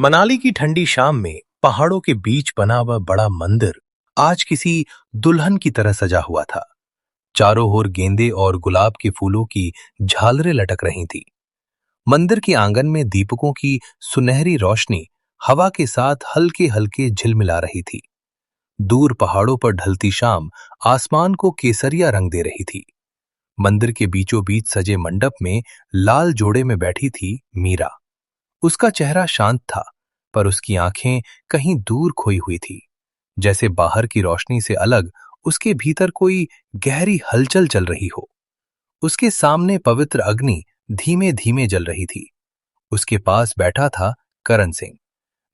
मनाली की ठंडी शाम में पहाड़ों के बीच बना हुआ बड़ा मंदिर आज किसी दुल्हन की तरह सजा हुआ था। चारों ओर गेंदे और गुलाब के फूलों की झालरें लटक रही थी। मंदिर के आंगन में दीपकों की सुनहरी रोशनी हवा के साथ हल्के हल्के झिलमिला रही थी। दूर पहाड़ों पर ढलती शाम आसमान को केसरिया रंग दे रही थी। मंदिर के बीचों बीच सजे मंडप में लाल जोड़े में बैठी थी मीरा। उसका चेहरा शांत था, पर उसकी आंखें कहीं दूर खोई हुई थी, जैसे बाहर की रोशनी से अलग उसके भीतर कोई गहरी हलचल चल रही हो। उसके सामने पवित्र अग्नि धीमे धीमे जल रही थी। उसके पास बैठा था करण सिंह,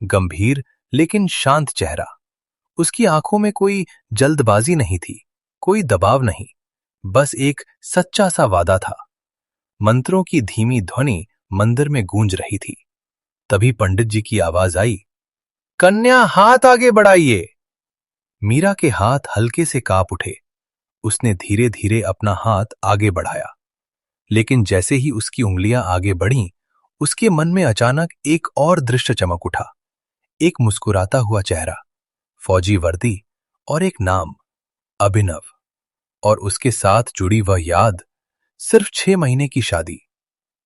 गंभीर लेकिन शांत चेहरा। उसकी आंखों में कोई जल्दबाजी नहीं थी, कोई दबाव नहीं, बस एक सच्चा सा वादा था। मंत्रों की धीमी ध्वनि मंदिर में गूंज रही थी। तभी पंडित जी की आवाज आई, कन्या हाथ आगे बढ़ाइए। मीरा के हाथ हल्के से कांप उठे। उसने धीरे धीरे अपना हाथ आगे बढ़ाया, लेकिन जैसे ही उसकी उंगलियां आगे बढ़ीं, उसके मन में अचानक एक और दृश्य चमक उठा। एक मुस्कुराता हुआ चेहरा, फौजी वर्दी और एक नाम, अभिनव। और उसके साथ जुड़ी वह याद, सिर्फ 6 महीने की शादी।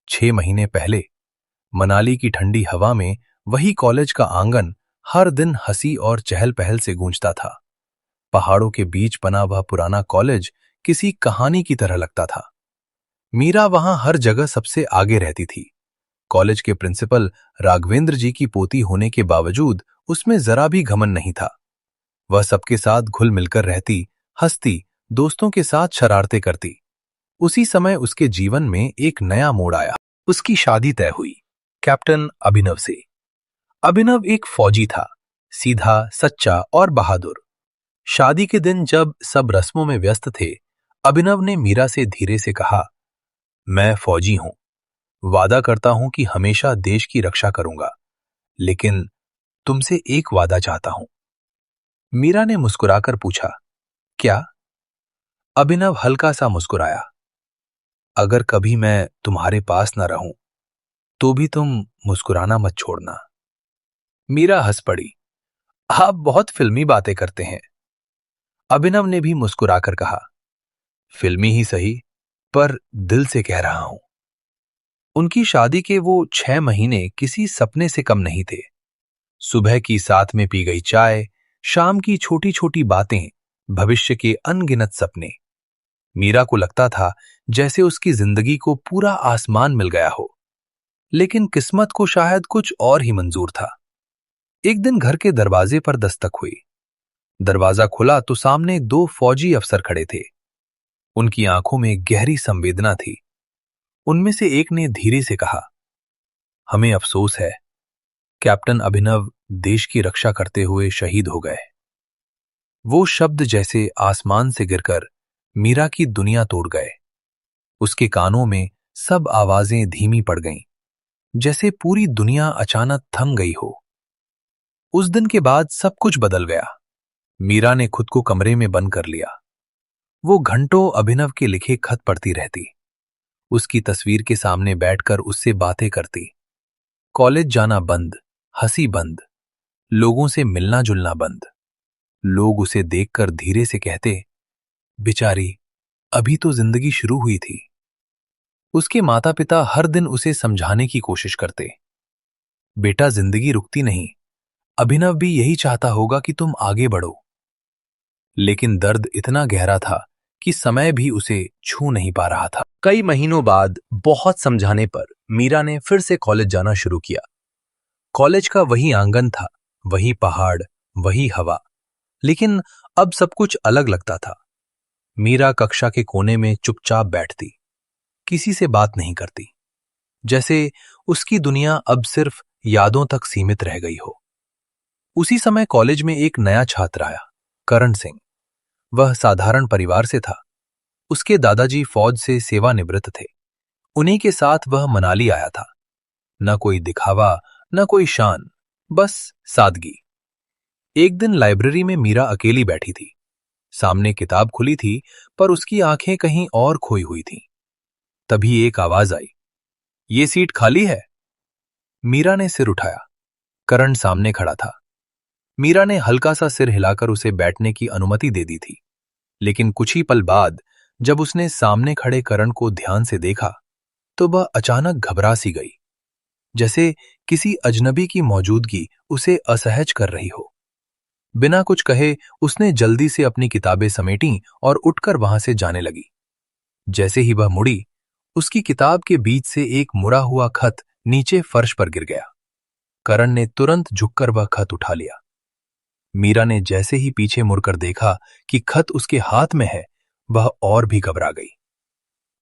6 महीने पहले मनाली की ठंडी हवा में वही कॉलेज का आंगन हर दिन हंसी और चहल पहल से गूंजता था। पहाड़ों के बीच बना वह पुराना कॉलेज किसी कहानी की तरह लगता था। मीरा वहां हर जगह सबसे आगे रहती थी। कॉलेज के प्रिंसिपल राघवेंद्र जी की पोती होने के बावजूद उसमें जरा भी घमंड नहीं था। वह सबके साथ घुल मिलकर रहती, हंसती, दोस्तों के साथ शरारतें करती। उसी समय उसके जीवन में एक नया मोड़ आया। उसकी शादी तय हुई कैप्टन अभिनव से। अभिनव एक फौजी था, सीधा, सच्चा और बहादुर। शादी के दिन जब सब रस्मों में व्यस्त थे, अभिनव ने मीरा से धीरे से कहा, मैं फौजी हूं, वादा करता हूं कि हमेशा देश की रक्षा करूंगा, लेकिन तुमसे एक वादा चाहता हूं। मीरा ने मुस्कुराकर पूछा, क्या? अभिनव हल्का सा मुस्कुराया, अगर कभी मैं तुम्हारे पास न रहूं, तो भी तुम मुस्कुराना मत छोड़ना। मीरा हंस पड़ी, आप बहुत फिल्मी बातें करते हैं। अभिनव ने भी मुस्कुराकर कहा, फिल्मी ही सही, पर दिल से कह रहा हूं। उनकी शादी के वो 6 महीने किसी सपने से कम नहीं थे। सुबह की साथ में पी गई चाय, शाम की छोटी छोटी बातें, भविष्य के अनगिनत सपने। मीरा को लगता था जैसे उसकी जिंदगी को पूरा आसमान मिल गया हो, लेकिन किस्मत को शायद कुछ और ही मंजूर था। एक दिन घर के दरवाजे पर दस्तक हुई। दरवाजा खुला तो सामने 2 फौजी अफसर खड़े थे। उनकी आंखों में गहरी संवेदना थी। उनमें से एक ने धीरे से कहा, हमें अफसोस है, कैप्टन अभिनव देश की रक्षा करते हुए शहीद हो गए। वो शब्द जैसे आसमान से गिरकर मीरा की दुनिया तोड़ गए। उसके कानों में सब आवाजें धीमी पड़ गईं, जैसे पूरी दुनिया अचानक थम गई हो। उस दिन के बाद सब कुछ बदल गया। मीरा ने खुद को कमरे में बंद कर लिया। वो घंटों अभिनव के लिखे खत पढ़ती रहती, उसकी तस्वीर के सामने बैठकर उससे बातें करती। कॉलेज जाना बंद, हंसी बंद, लोगों से मिलना जुलना बंद। लोग उसे देखकर धीरे से कहते, बेचारी, अभी तो जिंदगी शुरू हुई थी। उसके माता पिता हर दिन उसे समझाने की कोशिश करते, बेटा जिंदगी रुकती नहीं, अभिनव भी यही चाहता होगा कि तुम आगे बढ़ो। लेकिन दर्द इतना गहरा था कि समय भी उसे छू नहीं पा रहा था। कई महीनों बाद बहुत समझाने पर मीरा ने फिर से कॉलेज जाना शुरू किया। कॉलेज का वही आंगन था, वही पहाड़, वही हवा, लेकिन अब सब कुछ अलग लगता था। मीरा कक्षा के कोने में चुपचाप बैठती, किसी से बात नहीं करती, जैसे उसकी दुनिया अब सिर्फ यादों तक सीमित रह गई हो। उसी समय कॉलेज में एक नया छात्र आया, करण सिंह। वह साधारण परिवार से था। उसके दादाजी फौज से सेवानिवृत्त थे। उन्हीं के साथ वह मनाली आया था। न कोई दिखावा, न कोई शान, बस सादगी। एक दिन लाइब्रेरी में मीरा अकेली बैठी थी। सामने किताब खुली थी, पर उसकी आंखें कहीं और खोई हुई थीं। तभी एक आवाज आई, ये सीट खाली है? मीरा ने सिर उठाया। करण सामने खड़ा था। मीरा ने हल्का सा सिर हिलाकर उसे बैठने की अनुमति दे दी थी, लेकिन कुछ ही पल बाद जब उसने सामने खड़े करण को ध्यान से देखा तो वह अचानक घबरा सी गई, जैसे किसी अजनबी की मौजूदगी उसे असहज कर रही हो। बिना कुछ कहे उसने जल्दी से अपनी किताबें समेटी और उठकर वहां से जाने लगी। जैसे ही वह मुड़ी, उसकी किताब के बीच से एक मुड़ा हुआ खत नीचे फर्श पर गिर गया। करण ने तुरंत झुककर वह खत उठा लिया। मीरा ने जैसे ही पीछे मुड़कर देखा कि खत उसके हाथ में है, वह और भी घबरा गई।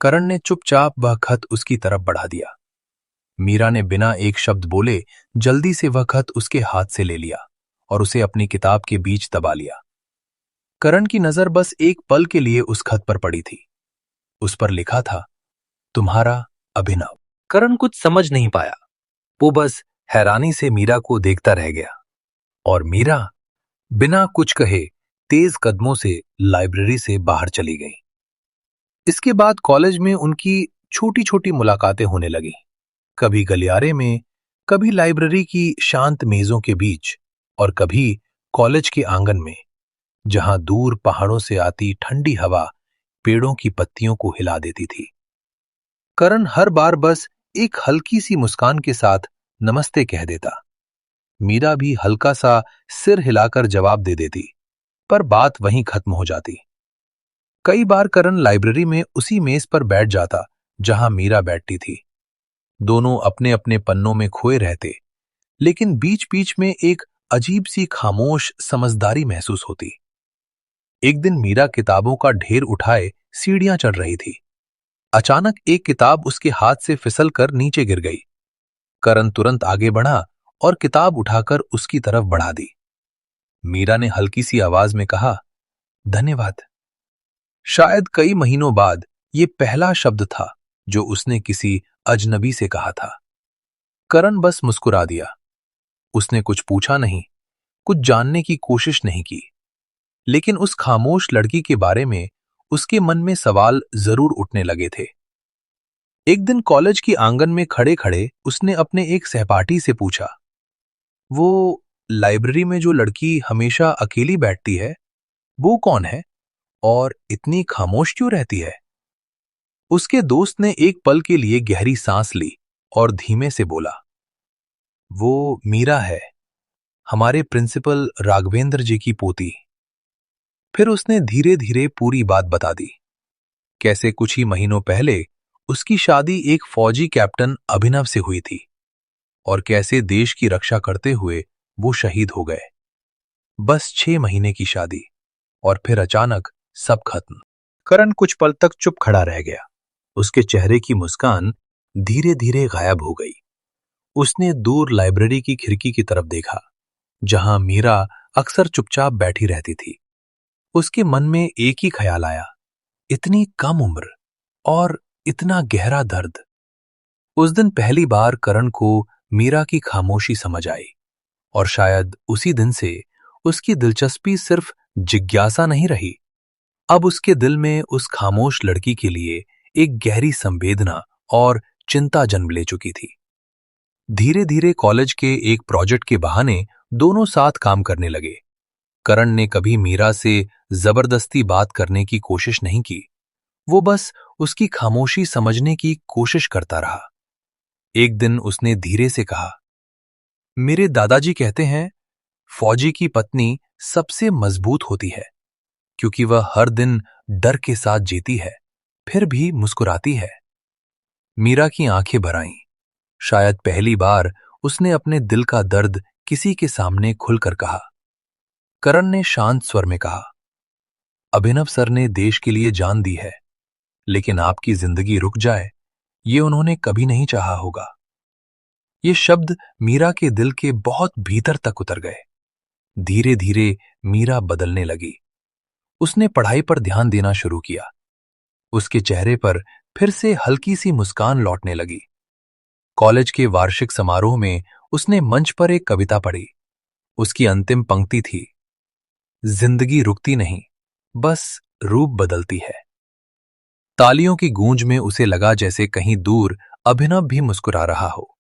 करण ने चुपचाप वह खत उसकी तरफ बढ़ा दिया। मीरा ने बिना एक शब्द बोले जल्दी से वह खत उसके हाथ से ले लिया और उसे अपनी किताब के बीच दबा लिया। करण की नजर बस एक पल के लिए उस खत पर पड़ी थी। उस पर लिखा था, तुम्हारा अभिनव। करण कुछ समझ नहीं पाया। वो बस हैरानी से मीरा को देखता रह गया और मीरा बिना कुछ कहे तेज कदमों से लाइब्रेरी से बाहर चली गई। इसके बाद कॉलेज में उनकी छोटी छोटी मुलाकातें होने लगी, कभी गलियारे में, कभी लाइब्रेरी की शांत मेजों के बीच और कभी कॉलेज के आंगन में, जहां दूर पहाड़ों से आती ठंडी हवा पेड़ों की पत्तियों को हिला देती थी। करण हर बार बस एक हल्की सी मुस्कान के साथ नमस्ते कह देता। मीरा भी हल्का सा सिर हिलाकर जवाब दे देती, पर बात वहीं खत्म हो जाती। कई बार करण लाइब्रेरी में उसी मेज पर बैठ जाता जहां मीरा बैठती थी। दोनों अपने अपने पन्नों में खोए रहते, लेकिन बीच बीच में एक अजीब सी खामोश समझदारी महसूस होती। एक दिन मीरा किताबों का ढेर उठाए सीढ़ियां चढ़ रही थी। अचानक एक किताब उसके हाथ से फिसलकर नीचे गिर गई। करण तुरंत आगे बढ़ा और किताब उठाकर उसकी तरफ बढ़ा दी। मीरा ने हल्की सी आवाज में कहा, धन्यवाद। शायद कई महीनों बाद ये पहला शब्द था जो उसने किसी अजनबी से कहा था। करण बस मुस्कुरा दिया। उसने कुछ पूछा नहीं, कुछ जानने की कोशिश नहीं की, लेकिन उस खामोश लड़की के बारे में उसके मन में सवाल जरूर उठने लगे थे। एक दिन कॉलेज की आंगन में खड़े खड़े उसने अपने एक सहपाठी से पूछा, वो लाइब्रेरी में जो लड़की हमेशा अकेली बैठती है, वो कौन है और इतनी खामोश क्यों रहती है? उसके दोस्त ने एक पल के लिए गहरी सांस ली और धीमे से बोला, वो मीरा है, हमारे प्रिंसिपल राघवेंद्र जी की पोती। फिर उसने धीरे धीरे पूरी बात बता दी, कैसे कुछ ही महीनों पहले उसकी शादी एक फौजी कैप्टन अभिनव से हुई थी और कैसे देश की रक्षा करते हुए वो शहीद हो गए। बस 6 महीने की शादी और फिर अचानक सब खत्म। करण कुछ पल तक चुप खड़ा रह गया। उसके चेहरे की मुस्कान धीरे धीरे गायब हो गई। उसने दूर लाइब्रेरी की खिड़की की तरफ देखा, जहां मीरा अक्सर चुपचाप बैठी रहती थी। उसके मन में एक ही ख्याल आया, इतनी कम उम्र और इतना गहरा दर्द। उस दिन पहली बार करण को मीरा की खामोशी समझ आई और शायद उसी दिन से उसकी दिलचस्पी सिर्फ जिज्ञासा नहीं रही। अब उसके दिल में उस खामोश लड़की के लिए एक गहरी संवेदना और चिंता जन्म ले चुकी थी। धीरे धीरे कॉलेज के एक प्रोजेक्ट के बहाने दोनों साथ काम करने लगे। करण ने कभी मीरा से जबरदस्ती बात करने की कोशिश नहीं की। वो बस उसकी खामोशी समझने की कोशिश करता रहा। एक दिन उसने धीरे से कहा, मेरे दादाजी कहते हैं, फौजी की पत्नी सबसे मजबूत होती है, क्योंकि वह हर दिन डर के साथ जीती है, फिर भी मुस्कुराती है। मीरा की आंखें भर आईं। शायद पहली बार उसने अपने दिल का दर्द किसी के सामने खुलकर कहा। करण ने शांत स्वर में कहा, अभिनव सर ने देश के लिए जान दी है, लेकिन आपकी जिंदगी रुक जाए, ये उन्होंने कभी नहीं चाहा होगा। ये शब्द मीरा के दिल के बहुत भीतर तक उतर गए। धीरे धीरे मीरा बदलने लगी। उसने पढ़ाई पर ध्यान देना शुरू किया। उसके चेहरे पर फिर से हल्की सी मुस्कान लौटने लगी। कॉलेज के वार्षिक समारोह में उसने मंच पर एक कविता पढ़ी। उसकी अंतिम पंक्ति थी, जिंदगी रुकती नहीं, बस रूप बदलती है। तालियों की गूंज में उसे लगा जैसे कहीं दूर अभिनव भी मुस्कुरा रहा हो।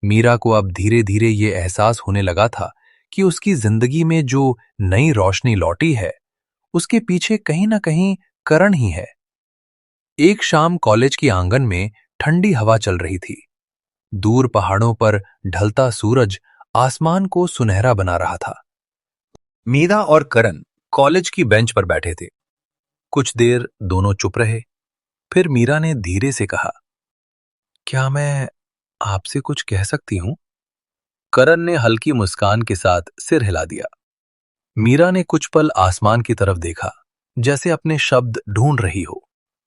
मीरा को अब धीरे धीरे ये एहसास होने लगा था कि उसकी जिंदगी में जो नई रोशनी लौटी है, उसके पीछे कहीं ना कहीं करण ही है। एक शाम कॉलेज के आंगन में ठंडी हवा चल रही थी। दूर पहाड़ों पर ढलता सूरज आसमान को सुनहरा बना रहा था। मीरा और करण कॉलेज की बेंच पर बैठे थे। कुछ देर दोनों चुप रहे। फिर मीरा ने धीरे से कहा, क्या मैं आपसे कुछ कह सकती हूं? करण ने हल्की मुस्कान के साथ सिर हिला दिया। मीरा ने कुछ पल आसमान की तरफ देखा, जैसे अपने शब्द ढूंढ रही हो।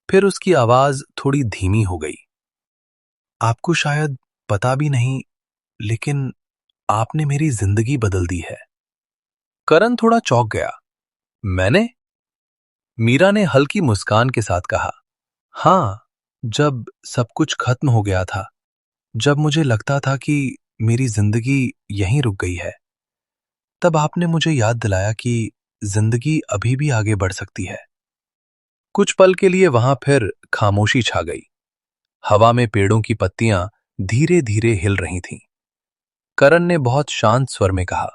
फिर उसकी आवाज थोड़ी धीमी हो गई। आपको शायद पता भी नहीं, लेकिन आपने मेरी जिंदगी बदल दी है। करण थोड़ा चौंक गया। मैंने? मीरा ने हल्की मुस्कान के साथ कहा, हां, जब सब कुछ खत्म हो गया था, जब मुझे लगता था कि मेरी जिंदगी यहीं रुक गई है, तब आपने मुझे याद दिलाया कि जिंदगी अभी भी आगे बढ़ सकती है। कुछ पल के लिए वहां फिर खामोशी छा गई। हवा में पेड़ों की पत्तियां धीरे धीरे हिल रही थीं। करण ने बहुत शांत स्वर में कहा,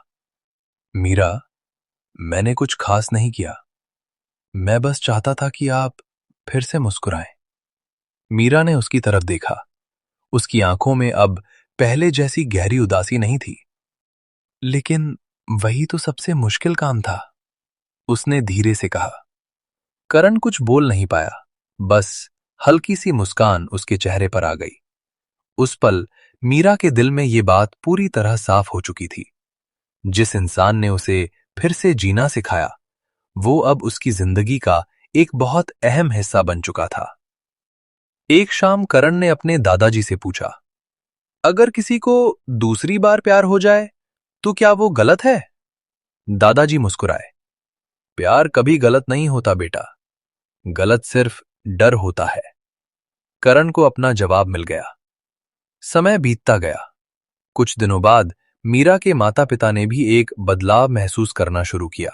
मीरा, मैंने कुछ खास नहीं किया। मैं बस चाहता था कि आप फिर से मुस्कुराएं। मीरा ने उसकी तरफ देखा। उसकी आंखों में अब पहले जैसी गहरी उदासी नहीं थी। लेकिन वही तो सबसे मुश्किल काम था, उसने धीरे से कहा। करण कुछ बोल नहीं पाया, बस हल्की सी मुस्कान उसके चेहरे पर आ गई। उस पल मीरा के दिल में ये बात पूरी तरह साफ हो चुकी थी। जिस इंसान ने उसे फिर से जीना सिखाया, वो अब उसकी जिंदगी का एक बहुत अहम हिस्सा बन चुका था। एक शाम करण ने अपने दादाजी से पूछा, अगर किसी को दूसरी बार प्यार हो जाए तो क्या वो गलत है? दादाजी मुस्कुराए। प्यार कभी गलत नहीं होता बेटा, गलत सिर्फ डर होता है। करण को अपना जवाब मिल गया। समय बीतता गया। कुछ दिनों बाद मीरा के माता पिता ने भी एक बदलाव महसूस करना शुरू किया।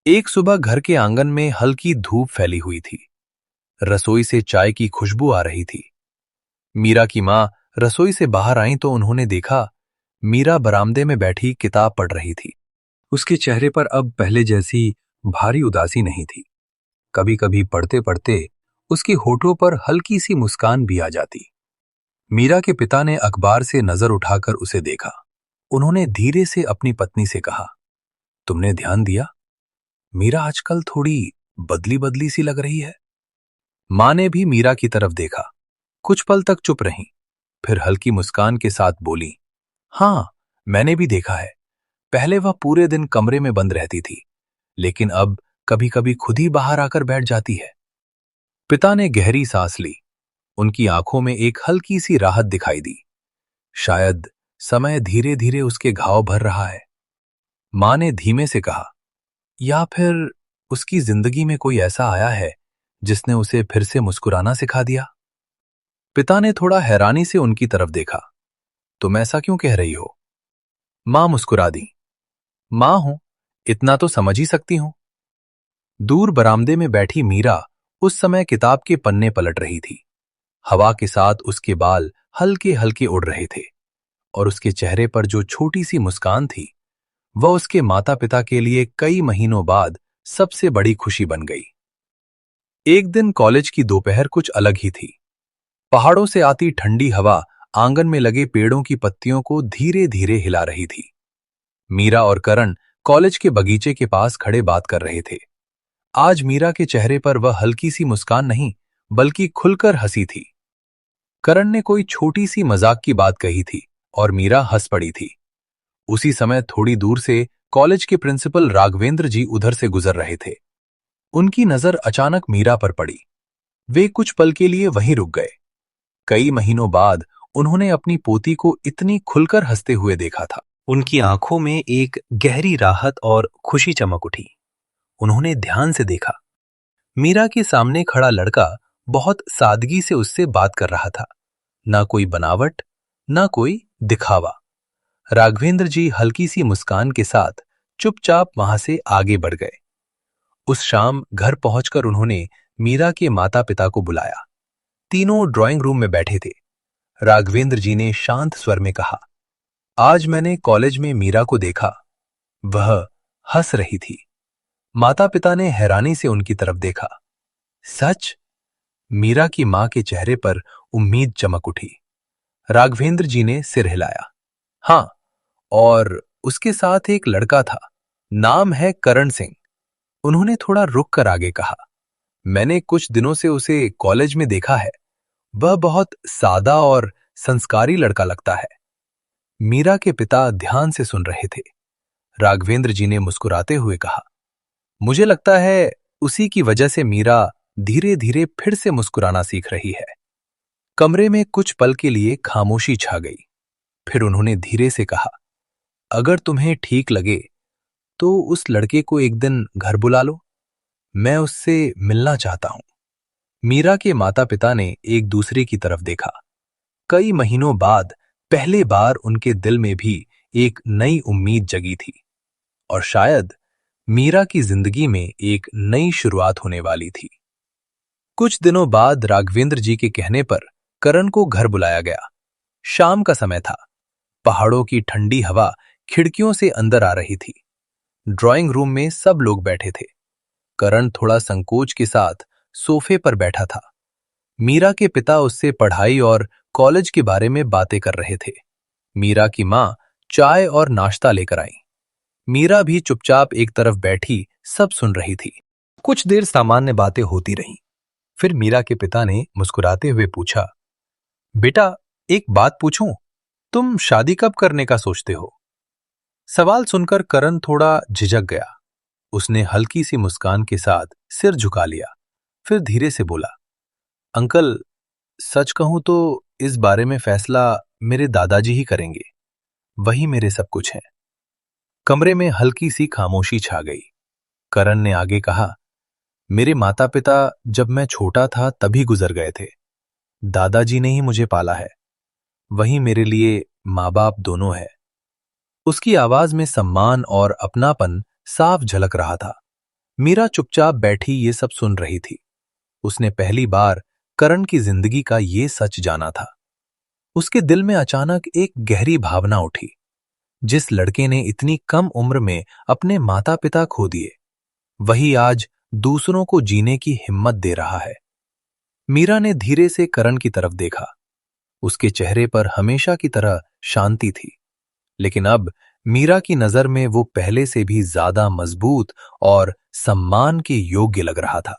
एक सुबह घर के आंगन में हल्की धूप फैली हुई थी। रसोई से चाय की खुशबू आ रही थी। मीरा की मां रसोई से बाहर आईं तो उन्होंने देखा मीरा बरामदे में बैठी किताब पढ़ रही थी। उसके चेहरे पर अब पहले जैसी भारी उदासी नहीं थी। कभी कभी पढ़ते पढ़ते उसके होठों पर हल्की सी मुस्कान भी आ जाती। मीरा के पिता ने अखबार से नजर उठाकर उसे देखा। उन्होंने धीरे से अपनी पत्नी से कहा, तुमने ध्यान दिया, मीरा आजकल थोड़ी बदली बदली सी लग रही है। मां ने भी मीरा की तरफ देखा। कुछ पल तक चुप रहीं, फिर हल्की मुस्कान के साथ बोली, हां, मैंने भी देखा है। पहले वह पूरे दिन कमरे में बंद रहती थी, लेकिन अब कभी कभी खुद ही बाहर आकर बैठ जाती है। पिता ने गहरी सांस ली। उनकी आंखों में एक हल्की सी राहत दिखाई दी। शायद समय धीरे धीरे उसके घाव भर रहा है। मां ने धीमे से कहा, या फिर उसकी जिंदगी में कोई ऐसा आया है जिसने उसे फिर से मुस्कुराना सिखा दिया। पिता ने थोड़ा हैरानी से उनकी तरफ देखा। तुम ऐसा क्यों कह रही हो? मां मुस्कुरा दी। मां हूं, इतना तो समझ ही सकती हूं। दूर बरामदे में बैठी मीरा उस समय किताब के पन्ने पलट रही थी। हवा के साथ उसके बाल हल्के हल्के उड़ रहे थे और उसके चेहरे पर जो छोटी सी मुस्कान थी, वह उसके माता पिता के लिए कई महीनों बाद सबसे बड़ी खुशी बन गई। एक दिन कॉलेज की दोपहर कुछ अलग ही थी। पहाड़ों से आती ठंडी हवा आंगन में लगे पेड़ों की पत्तियों को धीरे धीरे हिला रही थी। मीरा और करण कॉलेज के बगीचे के पास खड़े बात कर रहे थे। आज मीरा के चेहरे पर वह हल्की सी मुस्कान नहीं, बल्कि खुलकर हंसी थी। करण ने कोई छोटी सी मजाक की बात कही थी और मीरा हंस पड़ी थी। उसी समय थोड़ी दूर से कॉलेज के प्रिंसिपल राघवेंद्र जी उधर से गुजर रहे थे। उनकी नजर अचानक मीरा पर पड़ी। वे कुछ पल के लिए वहीं रुक गए। कई महीनों बाद उन्होंने अपनी पोती को इतनी खुलकर हंसते हुए देखा था। उनकी आंखों में एक गहरी राहत और खुशी चमक उठी। उन्होंने ध्यान से देखा। मीरा के सामने खड़ा लड़का बहुत सादगी से उससे बात कर रहा था। ना कोई बनावट, ना कोई दिखावा। राघवेंद्र जी हल्की सी मुस्कान के साथ चुपचाप वहां से आगे बढ़ गए। उस शाम घर पहुंचकर उन्होंने मीरा के माता पिता को बुलाया। तीनों ड्राइंग रूम में बैठे थे। राघवेंद्र जी ने शांत स्वर में कहा, आज मैंने कॉलेज में मीरा को देखा। वह हंस रही थी। माता पिता ने हैरानी से उनकी तरफ देखा। सच? मीरा की मां के चेहरे पर उम्मीद चमक उठी। राघवेंद्र जी ने सिर हिलाया। हां, और उसके साथ एक लड़का था। नाम है करण सिंह। उन्होंने थोड़ा रुक कर आगे कहा, मैंने कुछ दिनों से उसे कॉलेज में देखा है। वह बहुत सादा और संस्कारी लड़का लगता है। मीरा के पिता ध्यान से सुन रहे थे। राघवेंद्र जी ने मुस्कुराते हुए कहा, मुझे लगता है उसी की वजह से मीरा धीरे धीरे फिर से मुस्कुराना सीख रही है। कमरे में कुछ पल के लिए खामोशी छा गई। फिर उन्होंने धीरे से कहा, अगर तुम्हें ठीक लगे तो उस लड़के को एक दिन घर बुला लो। मैं उससे मिलना चाहता हूं। मीरा के माता पिता ने एक दूसरे की तरफ देखा। कई महीनों बाद पहले बार उनके दिल में भी एक नई उम्मीद जगी थी, और शायद मीरा की जिंदगी में एक नई शुरुआत होने वाली थी। कुछ दिनों बाद राघवेंद्र जी के कहने पर करण को घर बुलाया गया। शाम का समय था। पहाड़ों की ठंडी हवा खिड़कियों से अंदर आ रही थी। ड्राइंग रूम में सब लोग बैठे थे। करण थोड़ा संकोच के साथ सोफे पर बैठा था। मीरा के पिता उससे पढ़ाई और कॉलेज के बारे में बातें कर रहे थे। मीरा की मां चाय और नाश्ता लेकर आई। मीरा भी चुपचाप एक तरफ बैठी सब सुन रही थी। कुछ देर सामान्य बातें होती रहीं। फिर मीरा के पिता ने मुस्कुराते हुए पूछा, बेटा, एक बात पूछूं? तुम शादी कब करने का सोचते हो? सवाल सुनकर करण थोड़ा झिझक गया। उसने हल्की सी मुस्कान के साथ सिर झुका लिया। फिर धीरे से बोला, अंकल, सच कहूं तो इस बारे में फैसला मेरे दादाजी ही करेंगे। वही मेरे सब कुछ हैं। कमरे में हल्की सी खामोशी छा गई। करण ने आगे कहा, मेरे माता पिता जब मैं छोटा था तभी गुजर गए थे। दादाजी ने ही मुझे पाला है। वही मेरे लिए माँ बाप दोनों है। उसकी आवाज में सम्मान और अपनापन साफ झलक रहा था। मीरा चुपचाप बैठी ये सब सुन रही थी। उसने पहली बार करण की जिंदगी का ये सच जाना था। उसके दिल में अचानक एक गहरी भावना उठी। जिस लड़के ने इतनी कम उम्र में अपने माता पिता खो दिए, वही आज दूसरों को जीने की हिम्मत दे रहा है। मीरा ने धीरे से करण की तरफ देखा। उसके चेहरे पर हमेशा की तरह शांति थी, लेकिन अब मीरा की नजर में वो पहले से भी ज्यादा मजबूत और सम्मान के योग्य लग रहा था।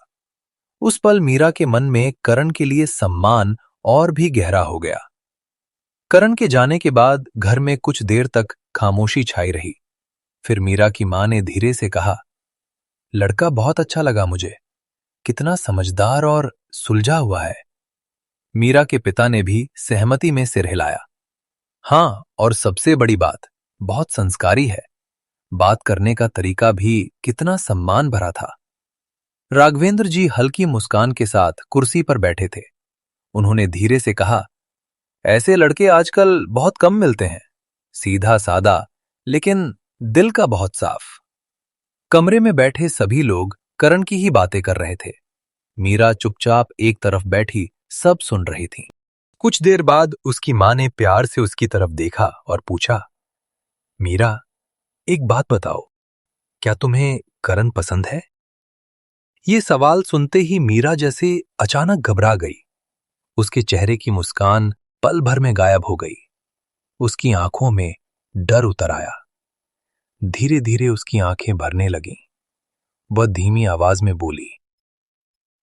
उस पल मीरा के मन में करण के लिए सम्मान और भी गहरा हो गया। करण के जाने के बाद घर में कुछ देर तक खामोशी छाई रही। फिर मीरा की मां ने धीरे से कहा, लड़का बहुत अच्छा लगा मुझे। कितना समझदार और सुलझा हुआ है। मीरा के पिता ने भी सहमति में सिर हिलाया। हां, और सबसे बड़ी बात, बहुत संस्कारी है। बात करने का तरीका भी कितना सम्मान भरा था। राघवेंद्र जी हल्की मुस्कान के साथ कुर्सी पर बैठे थे। उन्होंने धीरे से कहा, ऐसे लड़के आजकल बहुत कम मिलते हैं। सीधा सादा, लेकिन दिल का बहुत साफ। कमरे में बैठे सभी लोग करण की ही बातें कर रहे थे। मीरा चुपचाप एक तरफ बैठी सब सुन रही थी। कुछ देर बाद उसकी मां ने प्यार से उसकी तरफ देखा और पूछा, मीरा, एक बात बताओ, क्या तुम्हें करण पसंद है? ये सवाल सुनते ही मीरा जैसे अचानक घबरा गई। उसके चेहरे की मुस्कान पल भर में गायब हो गई। उसकी आंखों में डर उतर आया। धीरे धीरे उसकी आंखें भरने लगीं। वह धीमी आवाज में बोली,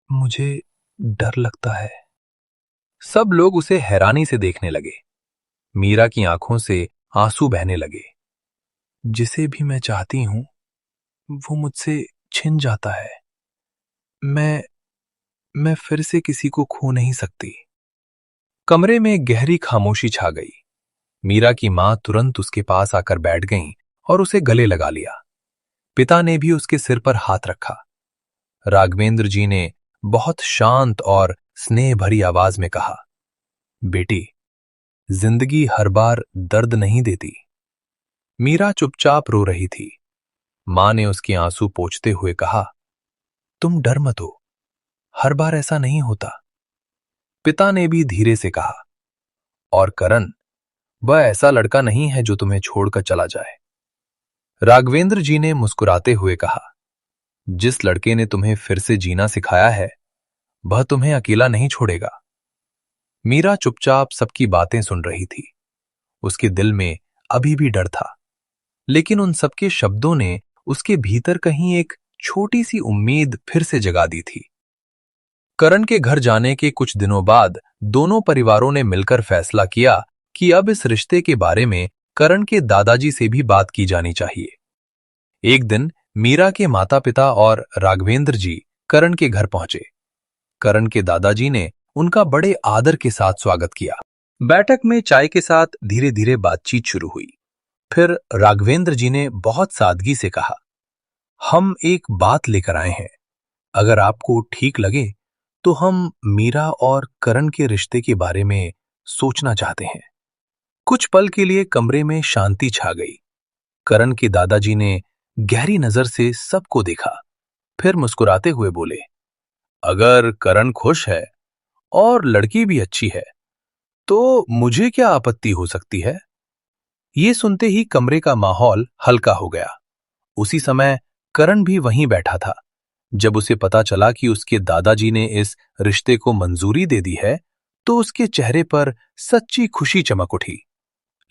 मुझे डर लगता है। सब लोग उसे हैरानी से देखने लगे। मीरा की आंखों से आंसू बहने लगे। जिसे भी मैं चाहती हूं, वो मुझसे छिन जाता है। मैं मैं फिर से किसी को खो नहीं सकती। कमरे में गहरी खामोशी छा गई। मीरा की मां तुरंत उसके पास आकर बैठ गईं और उसे गले लगा लिया। पिता ने भी उसके सिर पर हाथ रखा। राघवेंद्र जी ने बहुत शांत और स्नेह भरी आवाज में कहा, बेटी, जिंदगी हर बार दर्द नहीं देती। मीरा चुपचाप रो रही थी। मां ने उसके आंसू पोंछते हुए कहा, तुम डर मत हो, हर बार ऐसा नहीं होता। पिता ने भी धीरे से कहा, और करण, वह ऐसा लड़का नहीं है जो तुम्हें छोड़कर चला जाए। राघवेंद्र जी ने मुस्कुराते हुए कहा, जिस लड़के ने तुम्हें फिर से जीना सिखाया है, वह तुम्हें अकेला नहीं छोड़ेगा। मीरा चुपचाप सबकी बातें सुन रही थी। उसके दिल में अभी भी डर था, लेकिन उन सबके शब्दों ने उसके भीतर कहीं एक छोटी सी उम्मीद फिर से जगा दी थी। करण के घर जाने के कुछ दिनों बाद दोनों परिवारों ने मिलकर फैसला किया कि अब इस रिश्ते के बारे में करण के दादाजी से भी बात की जानी चाहिए। एक दिन मीरा के माता पिता और राघवेंद्र जी करण के घर पहुंचे। करण के दादाजी ने उनका बड़े आदर के साथ स्वागत किया। बैठक में चाय के साथ धीरे धीरे बातचीत शुरू हुई। फिर राघवेंद्र जी ने बहुत सादगी से कहा, हम एक बात लेकर आए हैं। अगर आपको ठीक लगे तो हम मीरा और करण के रिश्ते के बारे में सोचना चाहते हैं। कुछ पल के लिए कमरे में शांति छा गई। करण के दादाजी ने गहरी नजर से सबको देखा, फिर मुस्कुराते हुए बोले, अगर करण खुश है और लड़की भी अच्छी है तो मुझे क्या आपत्ति हो सकती है। ये सुनते ही कमरे का माहौल हल्का हो गया। उसी समय करण भी वहीं बैठा था। जब उसे पता चला कि उसके दादाजी ने इस रिश्ते को मंजूरी दे दी है, तो उसके चेहरे पर सच्ची खुशी चमक उठी।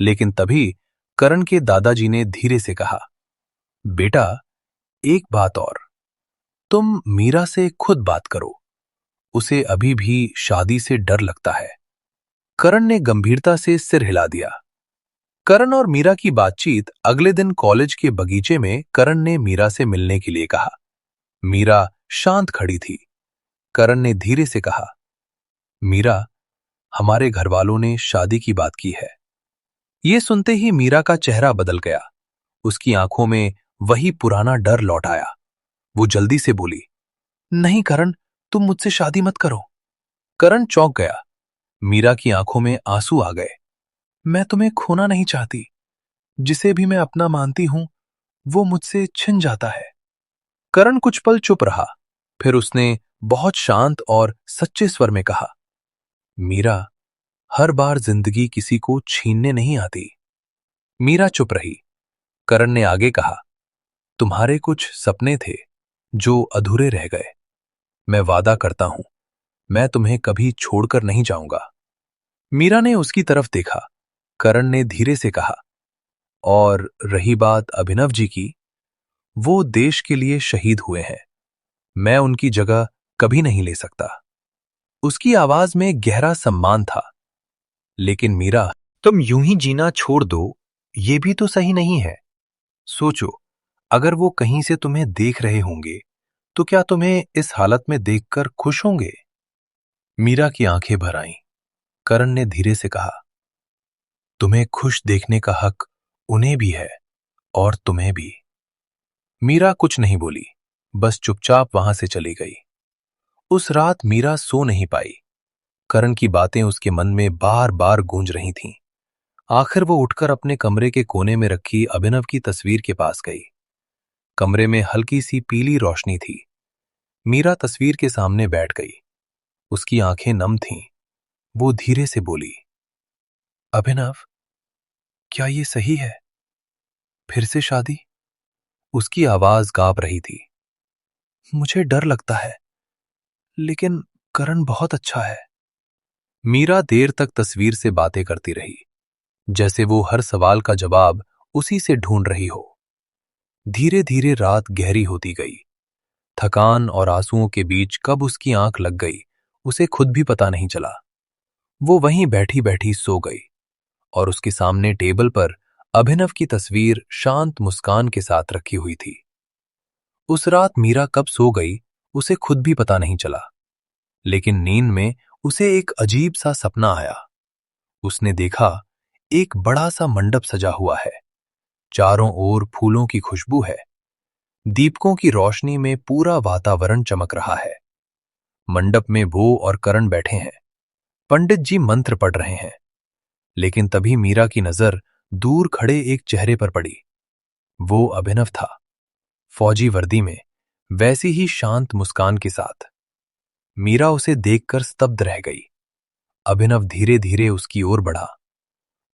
लेकिन तभी करण के दादाजी ने धीरे से कहा, बेटा, एक बात और, तुम मीरा से खुद बात करो। उसे अभी भी शादी से डर लगता है। करण ने गंभीरता से सिर हिला दिया। करण और मीरा की बातचीत अगले दिन कॉलेज के बगीचे में करण ने मीरा से मिलने के लिए कहा। मीरा शांत खड़ी थी। करण ने धीरे से कहा, मीरा, हमारे घर वालों ने शादी की बात की है। ये सुनते ही मीरा का चेहरा बदल गया। उसकी आंखों में वही पुराना डर लौट आया। वो जल्दी से बोली, नहीं करण, तुम मुझसे शादी मत करो। करण चौंक गया। मीरा की आंखों में आंसू आ गए। मैं तुम्हें खोना नहीं चाहती। जिसे भी मैं अपना मानती हूं, वो मुझसे छिन जाता है। करण कुछ पल चुप रहा। फिर उसने बहुत शांत और सच्चे स्वर में कहा, मीरा, हर बार जिंदगी किसी को छीनने नहीं आती। मीरा चुप रही। करण ने आगे कहा, तुम्हारे कुछ सपने थे जो अधूरे रह गए। मैं वादा करता हूं, मैं तुम्हें कभी छोड़कर नहीं जाऊंगा। मीरा ने उसकी तरफ देखा। करण ने धीरे से कहा, और रही बात अभिनव जी की, वो देश के लिए शहीद हुए हैं। मैं उनकी जगह कभी नहीं ले सकता। उसकी आवाज में गहरा सम्मान था। लेकिन मीरा, तुम यूं ही जीना छोड़ दो, ये भी तो सही नहीं है। सोचो, अगर वो कहीं से तुम्हें देख रहे होंगे तो क्या तुम्हें इस हालत में देखकर खुश होंगे। मीरा की आंखें भर आईं। करण ने धीरे से कहा, तुम्हें खुश देखने का हक उन्हें भी है और तुम्हें भी। मीरा कुछ नहीं बोली, बस चुपचाप वहां से चली गई। उस रात मीरा सो नहीं पाई। करण की बातें उसके मन में बार बार गूंज रही थीं। आखिर वो उठकर अपने कमरे के कोने में रखी अभिनव की तस्वीर के पास गई। कमरे में हल्की सी पीली रोशनी थी। मीरा तस्वीर के सामने बैठ गई। उसकी आंखें नम थीं। वो धीरे से बोली, अभिनव, क्या ये सही है? फिर से शादी? उसकी आवाज कांप रही थी। मुझे डर लगता है, लेकिन करण बहुत अच्छा है। मीरा देर तक तस्वीर से बातें करती रही, जैसे वो हर सवाल का जवाब उसी से ढूंढ रही हो। धीरे धीरे रात गहरी होती गई। थकान और आंसुओं के बीच कब उसकी आंख लग गई, उसे खुद भी पता नहीं चला। वो वहीं बैठी बैठी सो गई और उसके सामने टेबल पर अभिनव की तस्वीर शांत मुस्कान के साथ रखी हुई थी। उस रात मीरा कब सो गई, उसे खुद भी पता नहीं चला, लेकिन नींद में उसे एक अजीब सा सपना आया। उसने देखा, एक बड़ा सा मंडप सजा हुआ है। चारों ओर फूलों की खुशबू है। दीपकों की रोशनी में पूरा वातावरण चमक रहा है। मंडप में वो और करण बैठे हैं। पंडित जी मंत्र पढ़ रहे हैं। लेकिन तभी मीरा की नजर दूर खड़े एक चेहरे पर पड़ी। वो अभिनव था, फौजी वर्दी में, वैसी ही शांत मुस्कान के साथ। मीरा उसे देखकर स्तब्ध रह गई। अभिनव धीरे धीरे उसकी ओर बढ़ा।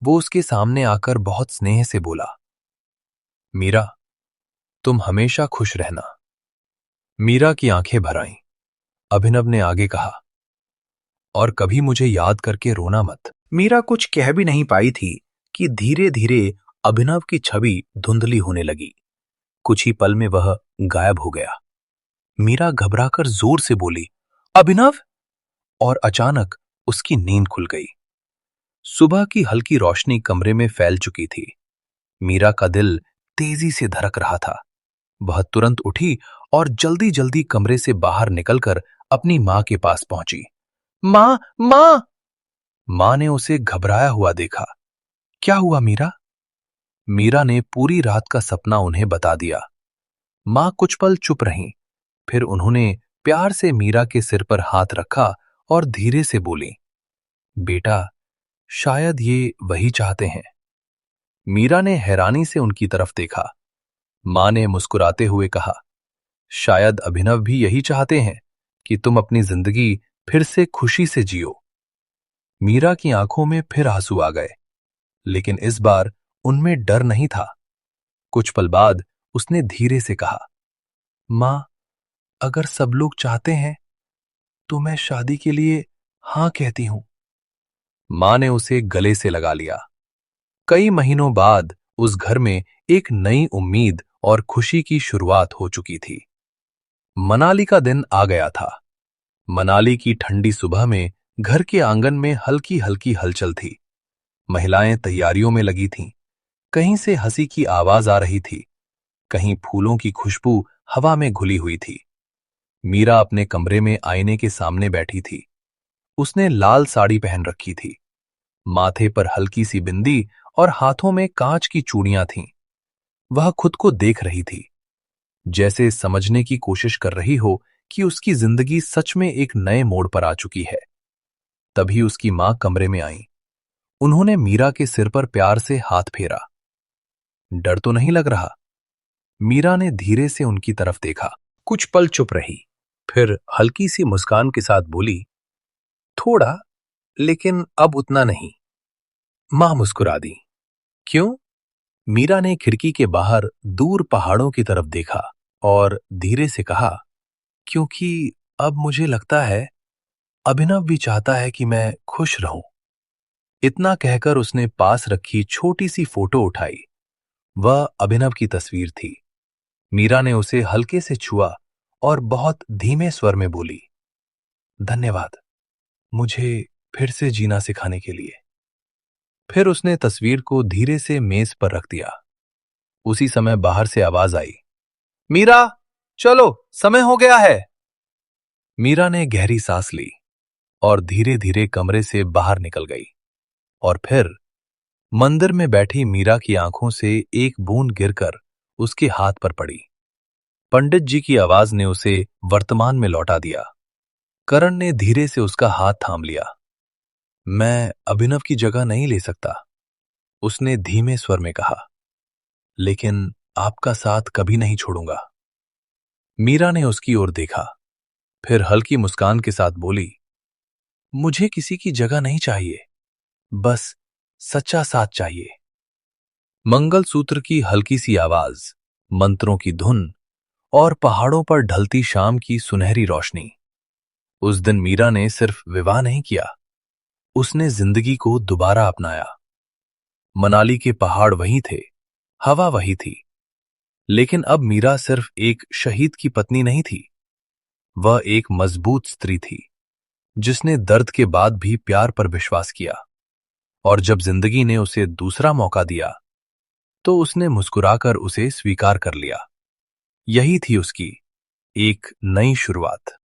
वो उसके सामने आकर बहुत स्नेह से बोला, मीरा, तुम हमेशा खुश रहना। मीरा की आंखें भर आईं। अभिनव ने आगे कहा, और कभी मुझे याद करके रोना मत। मीरा कुछ कह भी नहीं पाई थी कि धीरे धीरे अभिनव की छवि धुंधली होने लगी। कुछ ही पल में वह गायब हो गया। मीरा घबराकर जोर से बोली, अभिनव! और अचानक उसकी नींद खुल गई। सुबह की हल्की रोशनी कमरे में फैल चुकी थी। मीरा का दिल तेजी से धड़क रहा था। वह तुरंत उठी और जल्दी जल्दी कमरे से बाहर निकलकर अपनी मां के पास पहुंची। मां, मां! मां ने उसे घबराया हुआ देखा। क्या हुआ मीरा? मीरा ने पूरी रात का सपना उन्हें बता दिया। मां कुछ पल चुप रहीं, फिर उन्होंने प्यार से मीरा के सिर पर हाथ रखा और धीरे से बोली, बेटा, शायद ये वही चाहते हैं। मीरा ने हैरानी से उनकी तरफ देखा। मां ने मुस्कुराते हुए कहा, शायद अभिनव भी यही चाहते हैं कि तुम अपनी जिंदगी फिर से खुशी से जियो। मीरा की आंखों में फिर आंसू आ गए, लेकिन इस बार उनमें डर नहीं था। कुछ पल बाद उसने धीरे से कहा, मां, अगर सब लोग चाहते हैं तो मैं शादी के लिए हां कहती हूं। मां ने उसे गले से लगा लिया। कई महीनों बाद उस घर में एक नई उम्मीद और खुशी की शुरुआत हो चुकी थी। मनाली का दिन आ गया था। मनाली की ठंडी सुबह में घर के आंगन में हल्की हल्की हलचल थी। महिलाएं तैयारियों में लगी थीं। कहीं से हंसी की आवाज आ रही थी, कहीं फूलों की खुशबू हवा में घुली हुई थी। मीरा अपने कमरे में आईने के सामने बैठी थी। उसने लाल साड़ी पहन रखी थी। माथे पर हल्की सी बिंदी और हाथों में कांच की चूड़ियां थीं। वह खुद को देख रही थी, जैसे समझने की कोशिश कर रही हो कि उसकी जिंदगी सच में एक नए मोड़ पर आ चुकी है। तभी उसकी मां कमरे में आई। उन्होंने मीरा के सिर पर प्यार से हाथ फेरा। डर तो नहीं लग रहा? मीरा ने धीरे से उनकी तरफ देखा। कुछ पल चुप रही, फिर हल्की सी मुस्कान के साथ बोली, थोड़ा, लेकिन अब उतना नहीं। मां मुस्कुरा दी। क्यों? मीरा ने खिड़की के बाहर दूर पहाड़ों की तरफ देखा और धीरे से कहा, क्योंकि अब मुझे लगता है अभिनव भी चाहता है कि मैं खुश रहूं। इतना कहकर उसने पास रखी छोटी सी फोटो उठाई। वह अभिनव की तस्वीर थी। मीरा ने उसे हल्के से छुआ और बहुत धीमे स्वर में बोली, धन्यवाद, मुझे फिर से जीना सिखाने के लिए। फिर उसने तस्वीर को धीरे से मेज पर रख दिया। उसी समय बाहर से आवाज आई, मीरा, चलो, समय हो गया है। मीरा ने गहरी सांस ली और धीरे धीरे कमरे से बाहर निकल गई। और फिर मंदिर में बैठी मीरा की आंखों से एक बूंद गिरकर उसके हाथ पर पड़ी। पंडित जी की आवाज ने उसे वर्तमान में लौटा दिया। करण ने धीरे से उसका हाथ थाम लिया। मैं अभिनव की जगह नहीं ले सकता, उसने धीमे स्वर में कहा, लेकिन आपका साथ कभी नहीं छोड़ूंगा। मीरा ने उसकी ओर देखा, फिर हल्की मुस्कान के साथ बोली, मुझे किसी की जगह नहीं चाहिए, बस सच्चा साथ चाहिए। मंगलसूत्र की हल्की सी आवाज, मंत्रों की धुन और पहाड़ों पर ढलती शाम की सुनहरी रोशनी। उस दिन मीरा ने सिर्फ विवाह नहीं किया, उसने जिंदगी को दोबारा अपनाया। मनाली के पहाड़ वही थे, हवा वही थी, लेकिन अब मीरा सिर्फ एक शहीद की पत्नी नहीं थी। वह एक मजबूत स्त्री थी, जिसने दर्द के बाद भी प्यार पर विश्वास किया। और जब जिंदगी ने उसे दूसरा मौका दिया, तो उसने मुस्कुराकर उसे स्वीकार कर लिया। यही थी उसकी एक नई शुरुआत।